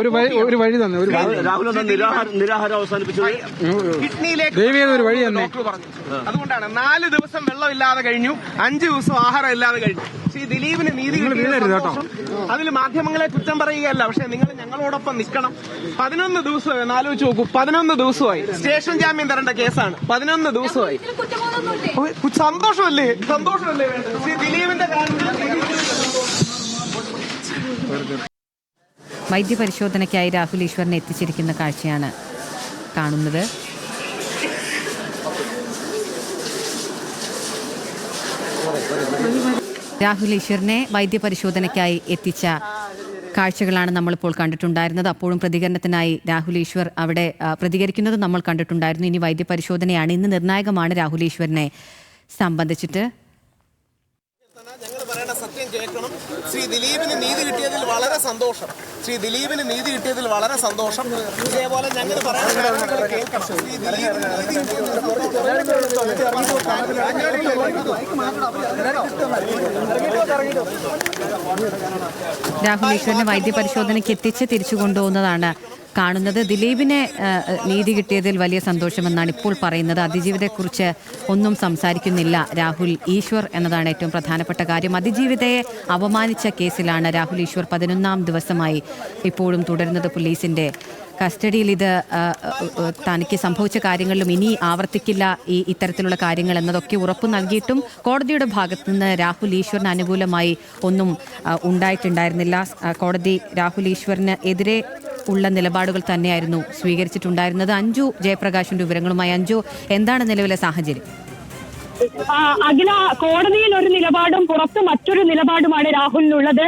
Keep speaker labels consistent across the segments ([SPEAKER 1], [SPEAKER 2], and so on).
[SPEAKER 1] ഒരു വഴി തന്നെ
[SPEAKER 2] രാഹുൽ നിരാഹാരം അവസാനിപ്പിച്ചത്
[SPEAKER 3] കിഡ്നിയിലേക്ക്
[SPEAKER 1] ഒരു വഴി തന്നെ
[SPEAKER 3] ഡോക്ടർ പറഞ്ഞു. അതുകൊണ്ടാണ് 4 ദിവസം വെള്ളമില്ലാതെ കഴിഞ്ഞു, 5 ദിവസം ആഹാരം ഇല്ലാതെ കഴിഞ്ഞു. ശ്രീ ദിലീപിന് നീതി അതിൽ മാധ്യമങ്ങളെ കുറ്റം പറയുകയല്ല, പക്ഷെ നിങ്ങൾ ഞങ്ങളോടൊപ്പം നിൽക്കണം. 11 ദിവസമായി, ആലോചിച്ച് നോക്കൂ, 11 ദിവസമായി സ്റ്റേഷൻ ജാമ്യം തരേണ്ട കേസാണ്. 11 ദിവസമായി. സന്തോഷമല്ലേ വേണ്ടത്? ശ്രീ ദിലീപിന്റെ
[SPEAKER 4] വൈദ്യപരിശോധനയ്ക്കായി രാഹുൽ ഈശ്വറിനെ എത്തിച്ചിരിക്കുന്ന കാഴ്ചയാണ് കാണുന്നത്. രാഹുൽ ഈശ്വറിനെ വൈദ്യപരിശോധനയ്ക്കായി എത്തിച്ച കാഴ്ചകളാണ് നമ്മളിപ്പോൾ കണ്ടിട്ടുണ്ടായിരുന്നത്. അപ്പോഴും പ്രതികരണത്തിനായി രാഹുൽ ഈശ്വർ അവിടെ പ്രതികരിക്കുന്നത് നമ്മൾ കണ്ടിട്ടുണ്ടായിരുന്നു. ഇനി വൈദ്യപരിശോധനയാണ് ഇന്ന് നിർണായകമാണ് രാഹുൽ ഈശ്വറിനെ സംബന്ധിച്ചിട്ട്.
[SPEAKER 3] ഞങ്ങൾ പറയേണ്ട സത്യം കേൾക്കണം. ശ്രീ ദിലീപിന് നീതി കിട്ടിയതിൽ വളരെ സന്തോഷം. ഇതേപോലെ ഞങ്ങൾ പറയേണ്ട കാര്യങ്ങൾ കേൾക്കണം. ശ്രീ ദിലീപിന് നീതി
[SPEAKER 4] രാഹുൽ ഈശ്വറിനെ വൈദ്യപരിശോധനയ്ക്ക് എത്തിച്ച് തിരിച്ചു കൊണ്ടുപോകുന്നതാണ് കാണുന്നത്. ദിലീപിന് നീതി കിട്ടിയതിൽ വലിയ സന്തോഷമെന്നാണ് ഇപ്പോൾ പറയുന്നത്. അതിജീവിതയെക്കുറിച്ച് ഒന്നും സംസാരിക്കുന്നില്ല രാഹുൽ ഈശ്വർ എന്നതാണ് ഏറ്റവും പ്രധാനപ്പെട്ട കാര്യം. അതിജീവിതയെ അപമാനിച്ച കേസിലാണ് രാഹുൽ ഈശ്വർ 11ാം ദിവസമായി ഇപ്പോഴും തുടരുന്നത് പോലീസിന്റെ കസ്റ്റഡിയിൽ. ഇത് തനിക്ക് സംഭവിച്ച കാര്യങ്ങളിലും ഇനി ആവർത്തിക്കില്ല ഇത്തരത്തിലുള്ള കാര്യങ്ങൾ എന്നതൊക്കെ ഉറപ്പു നൽകിയിട്ടും കോടതിയുടെ ഭാഗത്തു നിന്ന് രാഹുൽ ഈശ്വറിന് അനുകൂലമായി ഒന്നും ഉണ്ടായിട്ടുണ്ടായിരുന്നില്ല. കോടതി രാഹുൽ ഈശ്വറിന് എതിരെ ഉള്ള നിലപാടുകൾ തന്നെയായിരുന്നു സ്വീകരിച്ചിട്ടുണ്ടായിരുന്നത്. അഞ്ജു ജയപ്രകാശിന്റെ വിവരങ്ങളുമായി. അഞ്ജു, എന്താണ് നിലവിലെ സാഹചര്യം?
[SPEAKER 5] അഖില, കോടതിയിൽ ഒരു നിലപാടും പുറത്ത് മറ്റൊരു നിലപാടുമാണ് രാഹുലിനുള്ളത്.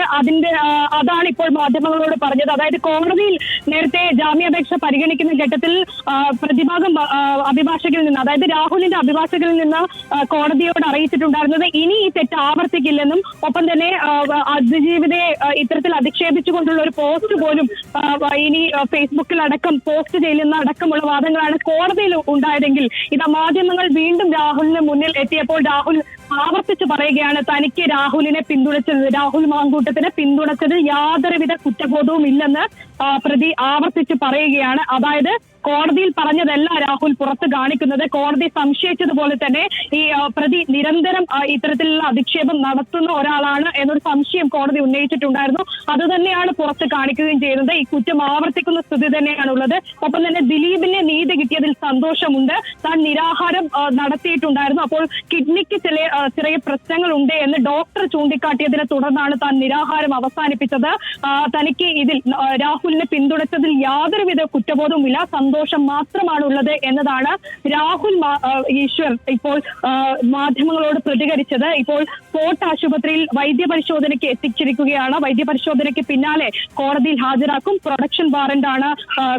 [SPEAKER 5] അതാണ് ഇപ്പോൾ മാധ്യമങ്ങളോട് പറഞ്ഞത്. അതായത് കോടതിയിൽ നേരത്തെ ജാമ്യാപേക്ഷ പരിഗണിക്കുന്ന ഘട്ടത്തിൽ പ്രതിഭാഗം അഭിഭാഷകരിൽ നിന്ന്, അതായത് രാഹുലിന്റെ അഭിഭാഷകരിൽ നിന്ന് കോടതിയോട് അറിയിച്ചിട്ടുണ്ടായിരുന്നത് ഇനി ഈ തെറ്റ് ആവർത്തിക്കില്ലെന്നും ഒപ്പം തന്നെ അതിജീവിതയെ ഇത്തരത്തിൽ അധിക്ഷേപിച്ചുകൊണ്ടുള്ള ഒരു പോസ്റ്റ് പോലും ഇനി ഫേസ്ബുക്കിൽ അടക്കം പോസ്റ്റ് ചെയ്യുന്ന അടക്കമുള്ള വാദങ്ങളാണ് കോടതിയിൽ ഉണ്ടായതെങ്കിൽ ഇത് മാധ്യമങ്ങൾ വീണ്ടും രാഹുലിന് മുന്നിൽ എത്തിയപ്പോൾ രാഹുൽ ആവർത്തിച്ച് പറയുകയാണ് തനിക്ക് രാഹുൽ മാങ്കൂട്ടത്തിനെ പിന്തുണച്ചത് യാതൊരുവിധ കുറ്റബോധവും ഇല്ലെന്ന് പ്രതി ആവർത്തിച്ച് പറയുകയാണ്. അതായത് കോടതിയിൽ പറഞ്ഞതല്ല രാഹുൽ പുറത്ത് കാണിക്കുന്നത്. കോടതി സംശയിച്ചതുപോലെ തന്നെ ഈ പ്രതി നിരന്തരം ഇത്തരത്തിലുള്ള അധിക്ഷേപം നടത്തുന്ന ഒരാളാണ് എന്നൊരു സംശയം കോടതി ഉന്നയിച്ചിട്ടുണ്ടായിരുന്നു. അതുതന്നെയാണ് പുറത്ത് കാണിക്കുകയും ചെയ്യുന്നത്. ഈ കുറ്റം ആവർത്തിക്കുന്ന സ്ഥിതി തന്നെയാണുള്ളത്. ഒപ്പം തന്നെ ദിലീപിന് നീതി കിട്ടിയതിൽ സന്തോഷമുണ്ട്. താൻ നിരാഹാരം നടത്തിയിട്ടുണ്ടായിരുന്നു. അപ്പോൾ കിഡ്നിക്ക് ചെറിയ പ്രശ്നങ്ങൾ ഉണ്ട് എന്ന് ഡോക്ടർ ചൂണ്ടിക്കാട്ടിയതിനെ തുടർന്നാണ് താൻ നിരാഹാരം അവസാനിപ്പിച്ചത്. തനിക്ക് ഇതിൽ രാഹുലിനെ പിന്തുണച്ചതിൽ യാതൊരുവിധ കുറ്റബോധവും ഇല്ല, സന്തോഷം മാത്രമാണുള്ളത് എന്നതാണ് രാഹുൽ ഈശ്വർ ഇപ്പോൾ മാധ്യമങ്ങളോട് പ്രതികരിച്ചത്. ഇപ്പോൾ ഫോർട്ട് ആശുപത്രിയിൽ വൈദ്യപരിശോധനയ്ക്ക് എത്തിച്ചിരിക്കുകയാണ്. വൈദ്യപരിശോധനയ്ക്ക് പിന്നാലെ കോടതിയിൽ ഹാജരാക്കും. പ്രൊഡക്ഷൻ വാറന്റാണ്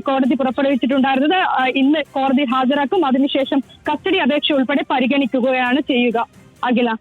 [SPEAKER 5] കോടതി പുറപ്പെടുവിച്ചിട്ടുണ്ടായിരുന്നത്. ഇന്ന് കോടതിയിൽ ഹാജരാക്കും. അതിനുശേഷം കസ്റ്റഡി അപേക്ഷ ഉൾപ്പെടെ പരിഗണിക്കുകയാണ് ചെയ്യുക. അഖില.